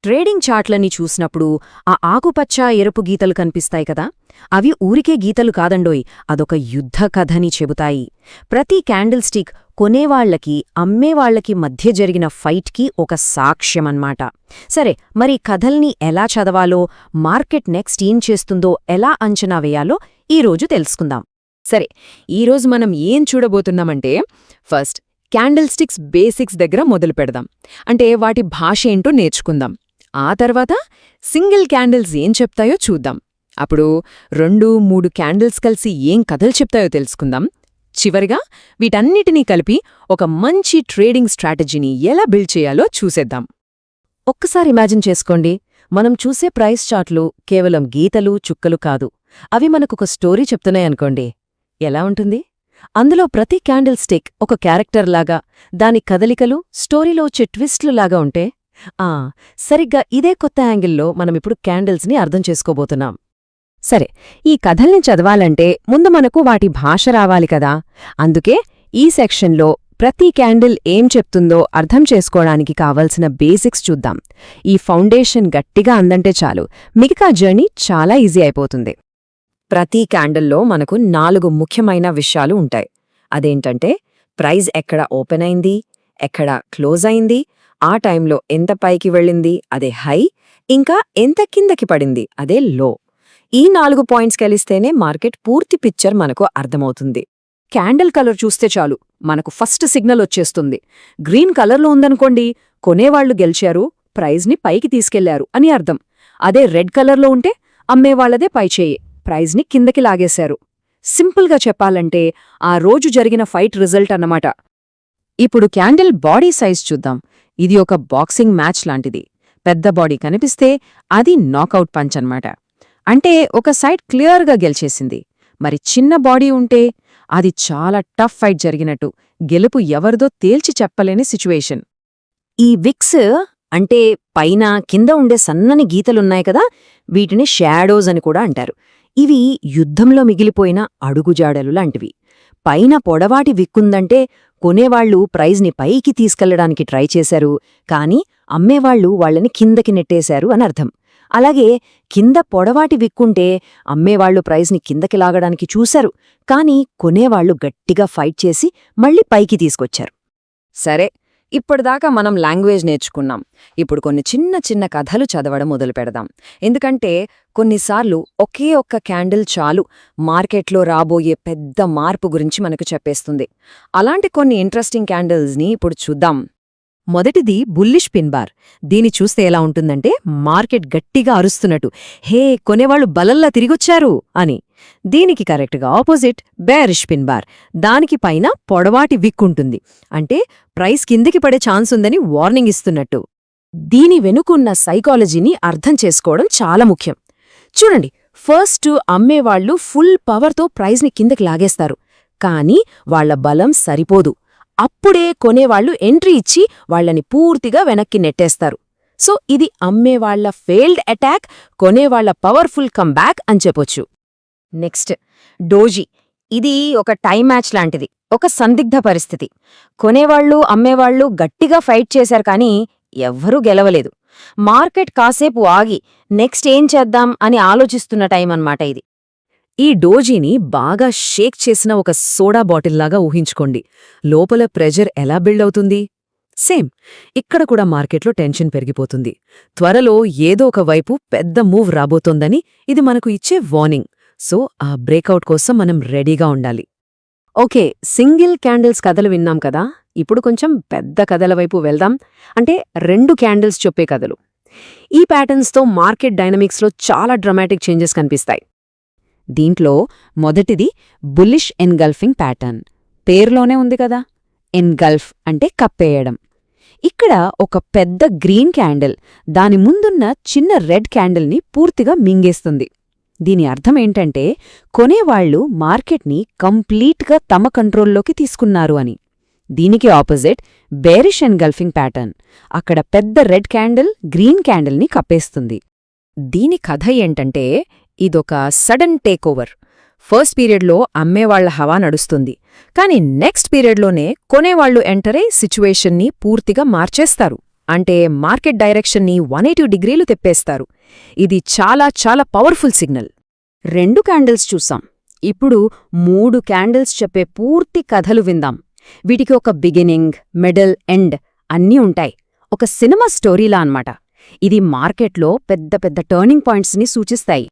Trading చార్ట్లని చూసినప్పుడు ఆ ఆకుపచ్చ ఎరుపు గీతలు కనిపిస్తాయి కదా, అవి ఊరికే గీతలు కాదండోయ్, అదొక యుద్ధ కథని చెబుతాయి. ప్రతి క్యాండిల్ స్టిక్ కొనేవాళ్లకి అమ్మేవాళ్లకి మధ్య జరిగిన ఫైట్కి ఒక సాక్ష్యమన్మాట. సరే, మరి కథల్ని ఎలా చదవాలో, మార్కెట్ నెక్స్ట్ ఏం చేస్తుందో ఎలా అంచనా వేయాలో ఈరోజు తెలుసుకుందాం. సరే, ఈరోజు మనం ఏం చూడబోతున్నామంటే, ఫస్ట్ క్యాండిల్ స్టిక్స్ బేసిక్స్ దగ్గర మొదలు పెడదాం. అంటే వాటి భాష ఏంటో నేర్చుకుందాం. ఆ తర్వాత సింగిల్ క్యాండిల్స్ ఏం చెప్తాయో చూద్దాం. అప్పుడు 2-3 క్యాండిల్స్ కలిసి ఏం కథలు చెప్తాయో తెలుసుకుందాం. చివరిగా వీటన్నిటినీ కలిపి ఒక మంచి ట్రేడింగ్ స్ట్రాటజీని ఎలా బిల్డ్ చేయాలో చూసేద్దాం. ఒక్కసారి ఇమాజిన్ చేసుకోండి, మనం చూసే ప్రైస్ చార్ట్లు కేవలం గీతలు చుక్కలు కాదు, అవి మనకొక స్టోరీ చెప్తున్నాయనుకోండి. ఎలా ఉంటుంది? అందులో ప్రతి క్యాండిల్ స్టిక్ ఒక క్యారెక్టర్లాగా, దాని కదలికలు స్టోరీలో వచ్చే ట్విస్ట్లులాగా ఉంటే, సరిగ్గా ఇదే కొత్త యాంగిల్లో మనమిప్పుడు క్యాండిల్స్ని అర్థం చేసుకోబోతున్నాం. సరే, ఈ కథల్ని చదవాలంటే ముందు మనకు వాటి భాష రావాలి కదా. అందుకే ఈ సెక్షన్లో ప్రతి క్యాండిల్ ఏం చెప్తుందో అర్థం చేసుకోవడానికి కావలసిన బేసిక్స్ చూద్దాం. ఈ ఫౌండేషన్ గట్టిగా అందంటే చాలు, మిగతా జర్నీ చాలా ఈజీ అయిపోతుంది. ప్రతి క్యాండిల్లో మనకు 4 ముఖ్యమైన విషయాలు ఉంటాయి. అదేంటంటే, ప్రైజ్ ఎక్కడ ఓపెన్ అయింది, ఎక్కడ క్లోజ్ అయింది, ఆ టైంలో ఎంత పైకి వెళ్ళింది, అదే హై, ఇంకా ఎంత కిందకి పడింది, అదే లో. ఈ 4 పాయింట్స్ కలిస్తేనే మార్కెట్ పూర్తి పిక్చర్ మనకు అర్థమవుతుంది. క్యాండిల్ కలర్ చూస్తే చాలు, మనకు ఫస్ట్ సిగ్నల్ వచ్చేస్తుంది. గ్రీన్ కలర్లో ఉందనుకోండి, కొనేవాళ్లు గెలిచారు, ప్రైజ్ని పైకి తీసుకెళ్లారు అని అర్థం. అదే రెడ్ కలర్లో ఉంటే అమ్మేవాళ్లదే పైచేయి, ప్రైజ్ని కిందకి లాగేశారు. సింపుల్గా చెప్పాలంటే ఆ రోజు జరిగిన ఫైట్ రిజల్ట్ అన్నమాట. ఇప్పుడు క్యాండిల్ బాడీ సైజ్ చూద్దాం. ఇది ఒక బాక్సింగ్ మ్యాచ్ లాంటిది. పెద్ద బాడీ కనిపిస్తే అది నాకౌట్ పంచ్ అన్నమాట. అంటే ఒక సైడ్ క్లియర్గా గెలిచేసింది. మరి చిన్న బాడీ ఉంటే అది చాలా టఫ్ ఫైట్ జరిగినట్టు, గెలుపు ఎవరిదో తేల్చి చెప్పలేని సిచ్యువేషన్. ఈ విక్స్ అంటే పైన కింద ఉండే సన్నని గీతలున్నాయి కదా, వీటిని షాడోస్ అని కూడా అంటారు. ఇవి యుద్ధంలో మిగిలిపోయిన అడుగుజాడలు లాంటివి. పైన పొడవాటి విక్కుందంటే కొనేవాళ్లు ప్రైజ్ని పైకి తీసుకెళ్లడానికి ట్రై చేశారు, కానీ అమ్మేవాళ్లు వాళ్లని కిందకి నెట్టేశారు అనర్థం. అలాగే కింద పొడవాటి విక్కుంటే అమ్మేవాళ్లు ప్రైజ్ని కిందకి లాగడానికి చూశారు, కానీ కొనేవాళ్లు గట్టిగా ఫైట్ చేసి మళ్లీ పైకి తీసుకొచ్చారు. సరే, ఇప్పటిదాకా మనం లాంగ్వేజ్ నేర్చుకున్నాం. ఇప్పుడు కొన్ని చిన్న చిన్న కథలు చదవడం మొదలుపెడదాం. ఎందుకంటే కొన్నిసార్లు ఒకే ఒక్క క్యాండిల్ చాలు మార్కెట్లో రాబోయే పెద్ద మార్పు గురించి మనకు చెప్పేస్తుంది. అలాంటి కొన్ని ఇంట్రెస్టింగ్ క్యాండిల్స్ని ఇప్పుడు చూద్దాం. మొదటిది బుల్లిష్ పిన్ బార్. దీని చూస్తే ఎలా ఉంటుందంటే, మార్కెట్ గట్టిగా అరుస్తున్నట్టు, హే కొనేవాళ్లు బలల్లా తిరిగొచ్చారు అని. దీనికి కరెక్ట్గా ఆపోజిట్ బేరిష్ పిన్ బార్. దానికి పైన పొడవాటి విక్కుంటుంది, అంటే ప్రైస్ కిందికి పడే ఛాన్స్ ఉందని వార్నింగ్ ఇస్తున్నట్టు. దీని వెనుకున్న సైకాలజీని అర్థం చేసుకోవడం చాలా ముఖ్యం. చూడండి, ఫస్ట్ అమ్మేవాళ్లు ఫుల్ పవర్తో ప్రైజ్ని కిందకి లాగేస్తారు, కానీ వాళ్ల బలం సరిపోదు. అప్పుడే కొనేవాళ్లు ఎంట్రీ ఇచ్చి వాళ్లని పూర్తిగా వెనక్కి నెట్టేస్తారు. సో ఇది అమ్మేవాళ్ల ఫెయిల్డ్ అటాక్, కొనేవాళ్ల పవర్ఫుల్ కమ్బ్యాక్ అని చెప్పొచ్చు. Next doji. ఇది ఒక టైం మ్యాచ్ లాంటిది, ఒక సందిగ్ధ పరిస్థితి. కొనేవాళ్లు అమ్మేవాళ్లు గట్టిగా ఫైట్ చేశారు, కానీ ఎవ్వరూ గెలవలేదు. మార్కెట్ కాసేపు ఆగి నెక్స్ట్ ఏం చేద్దాం అని ఆలోచిస్తున్న టైం అన్నమాట ఇది. ఈ డోజీని బాగా షేక్ చేసిన ఒక సోడా బాటిల్లాగా ఊహించుకోండి. లోపల ప్రెజర్ ఎలా బిల్డ్ అవుతుంది? సేమ్, ఇక్కడ కూడా మార్కెట్లో టెన్షన్ పెరిగిపోతుంది. త్వరలో ఏదో ఒక వైపు పెద్ద మూవ్ రాబోతోందని ఇది మనకు ఇచ్చే వార్నింగ్. సో ఆ బ్రేకౌట్ కోసం మనం రెడీగా ఉండాలి. ఓకే, సింగిల్ క్యాండిల్స్ కథలు విన్నాం కదా, ఇప్పుడు కొంచెం పెద్ద కథల వైపు వెళ్దాం. అంటే 2 క్యాండిల్స్ చెప్పే కథలు. ఈ ప్యాటర్న్స్తో మార్కెట్ డైనమిక్స్లో చాలా డ్రమాటిక్ చేంజెస్ కనిపిస్తాయి. దీంట్లో మొదటిది బుల్లిష్ ఎన్గల్ఫింగ్ ప్యాటర్న్. పేరులోనే ఉంది కదా, ఎన్గల్ఫ్ అంటే కప్పేయడం. ఇక్కడ ఒక పెద్ద గ్రీన్ క్యాండిల్ దాని ముందున్న చిన్న రెడ్ క్యాండిల్ని పూర్తిగా మింగేస్తుంది. దీని అర్థమేంటంటే, కొనేవాళ్లు మార్కెట్ని కంప్లీట్గా తమ కంట్రోల్లోకి తీసుకున్నారు అని. దీనికి ఆపోజిట్ బేరిష్ ఎన్గల్ఫింగ్ ప్యాటర్న్. అక్కడ పెద్ద రెడ్ క్యాండిల్ గ్రీన్ క్యాండిల్ని కప్పేస్తుంది. దీని కథ ఏంటంటే, ఇదొక సడన్ టేకోవర్. ఫస్ట్ పీరియడ్లో అమ్మేవాళ్ల హవా నడుస్తుంది, కానీ నెక్స్ట్ పీరియడ్లోనే కొనేవాళ్లు ఎంటరై సిచ్యువేషన్ని పూర్తిగా మార్చేస్తారు. అంటే మార్కెట్ డైరెక్షన్ని 180 డిగ్రీలు తిప్పేస్తారు. ఇది చాలా చాలా పవర్ఫుల్ సిగ్నల్. 2 క్యాండిల్స్ చూసాం. ఇప్పుడు 3 క్యాండిల్స్ చెప్పే పూర్తి కథలు విందాం. వీటికి ఒక బిగినింగ్, మిడిల్, ఎండ్ అన్నీ ఉంటాయి. ఒక సినిమా స్టోరీలా అన్నమాట. ఇది మార్కెట్లో పెద్ద పెద్ద టర్నింగ్ పాయింట్స్ని సూచిస్తాయి.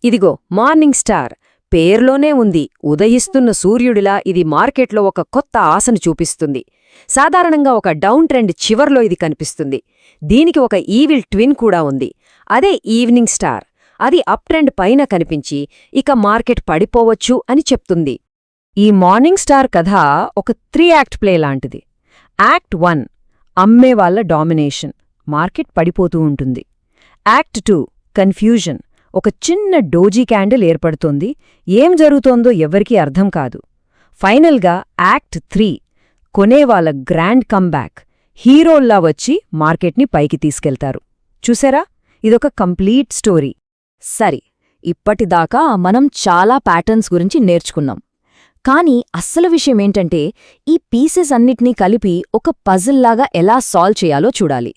ఇదిగో మార్నింగ్ స్టార్, పేర్లోనే ఉంది. ఉదయిస్తున్న సూర్యుడిలా ఇది మార్కెట్లో ఒక కొత్త ఆశను చూపిస్తుంది. సాధారణంగా ఒక డౌన్ ట్రెండ్ చివర్లో ఇది కనిపిస్తుంది. దీనికి ఒక ఈవిల్ ట్విన్ కూడా ఉంది. అదే ఈవినింగ్ స్టార్. అది అప్ ట్రెండ్ పైన కనిపించి ఇక మార్కెట్ పడిపోవచ్చు అని చెప్తుంది. ఈ మార్నింగ్ స్టార్ కథ ఒక 3 యాక్ట్ ప్లే లాంటిది. యాక్ట్ 1 అమ్మేవాళ్ల డామినేషన్, మార్కెట్ పడిపోతూ ఉంటుంది. యాక్ట్ 2 కన్ఫ్యూజన్, ఒక చిన్న డోజీ క్యాండిల్ ఏర్పడుతోంది. ఏం జరుగుతోందో ఎవ్వరికీ అర్థం కాదు. ఫైనల్గా యాక్ట్ 3 కొనేవాళ్ల గ్రాండ్ కమ్బ్యాక్, హీరోల్లా వచ్చి మార్కెట్ని పైకి తీసుకెళ్తారు. చూసారా, ఇదొక కంప్లీట్ స్టోరీ. సరే, ఇప్పటిదాకా మనం చాలా ప్యాటర్న్స్ గురించి నేర్చుకున్నాం. కానీ అస్సలు విషయమేంటంటే ఈ పీసెస్ అన్నిటినీ కలిపి ఒక పజిల్లాగా ఎలా సాల్వ్ చేయాలో చూడాలి.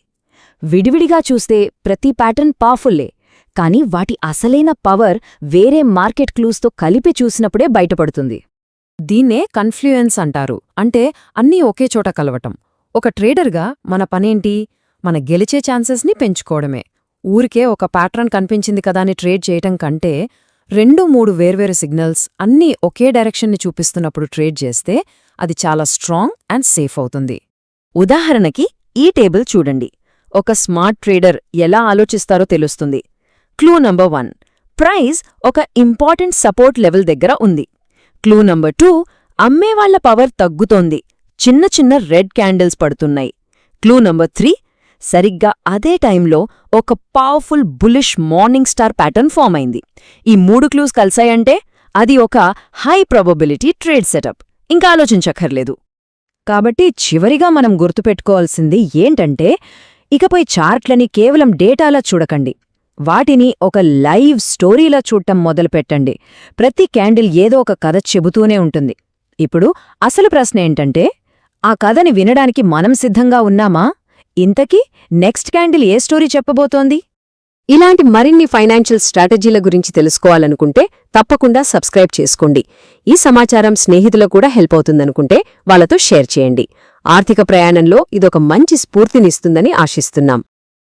విడివిడిగా చూస్తే ప్రతి ప్యాటర్న్ పవర్ఫుల్లే, కానీ వాటి అసలైన పవర్ వేరే మార్కెట్ క్లూస్తో కలిపి చూసినప్పుడే బయటపడుతుంది. దీన్నే కన్ఫ్లూయెన్స్ అంటారు. అంటే అన్నీ ఒకే చోట కలవటం. ఒక ట్రేడర్గా మన పనేంటి? మన గెలిచే ఛాన్సెస్ని పెంచుకోవడమే. ఊరికే ఒక ప్యాటర్న్ కనిపించింది కదా అని ట్రేడ్ చేయటం కంటే 2-3 వేర్వేరు సిగ్నల్స్ అన్నీ ఒకే డైరెక్షన్ని చూపిస్తున్నప్పుడు ట్రేడ్ చేస్తే అది చాలా స్ట్రాంగ్ అండ్ సేఫ్ అవుతుంది. ఉదాహరణకి ఈ టేబుల్ చూడండి. ఒక స్మార్ట్ ట్రేడర్ ఎలా ఆలోచిస్తారో తెలుస్తుంది. క్లూ నంబర్ 1, ప్రైస్ ఒక ఇంపార్టెంట్ సపోర్ట్ లెవెల్ దగ్గర ఉంది. క్లూ నంబర్ 2, అమ్మేవాళ్ల పవర్ తగ్గుతోంది. చిన్న చిన్న రెడ్ క్యాండిల్స్ పడుతున్నాయి. క్లూ నంబర్ 3, సరిగ్గా అదే టైంలో ఒక powerful bullish morning star pattern form అయింది. ఈ 3 క్లూస్ కలిసాయంటే అది ఒక హై ప్రాబబిలిటీ ట్రేడ్ సెటప్. ఇంకా ఆలోచించక్కర్లేదు. కాబట్టి చివరిగా మనం గుర్తుపెట్టుకోవాల్సింది ఏంటంటే, ఇకపై చార్ట్లని కేవలం డేటాలా చూడకండి. వాటిని ఒక లైవ్ స్టోరీలా చూడటం మొదలుపెట్టండి. ప్రతి క్యాండిల్ ఏదో ఒక కథ చెబుతూనే ఉంటుంది. ఇప్పుడు అసలు ప్రశ్న ఏంటంటే, ఆ కథని వినడానికి మనం సిద్ధంగా ఉన్నామా? ఇంతకీ నెక్స్ట్ క్యాండిల్ ఏ స్టోరీ చెప్పబోతోంది? ఇలాంటి మరిన్ని ఫైనాన్షియల్ స్ట్రాటజీల గురించి తెలుసుకోవాలనుకుంటే తప్పకుండా సబ్స్క్రైబ్ చేసుకోండి. ఈ సమాచారం స్నేహితులకు కూడా హెల్ప్ అవుతుందనుకుంటే వాళ్ళతో షేర్ చేయండి. ఆర్థిక ప్రయాణంలో ఇదొక మంచి స్ఫూర్తినిస్తుందని ఆశిస్తున్నాం.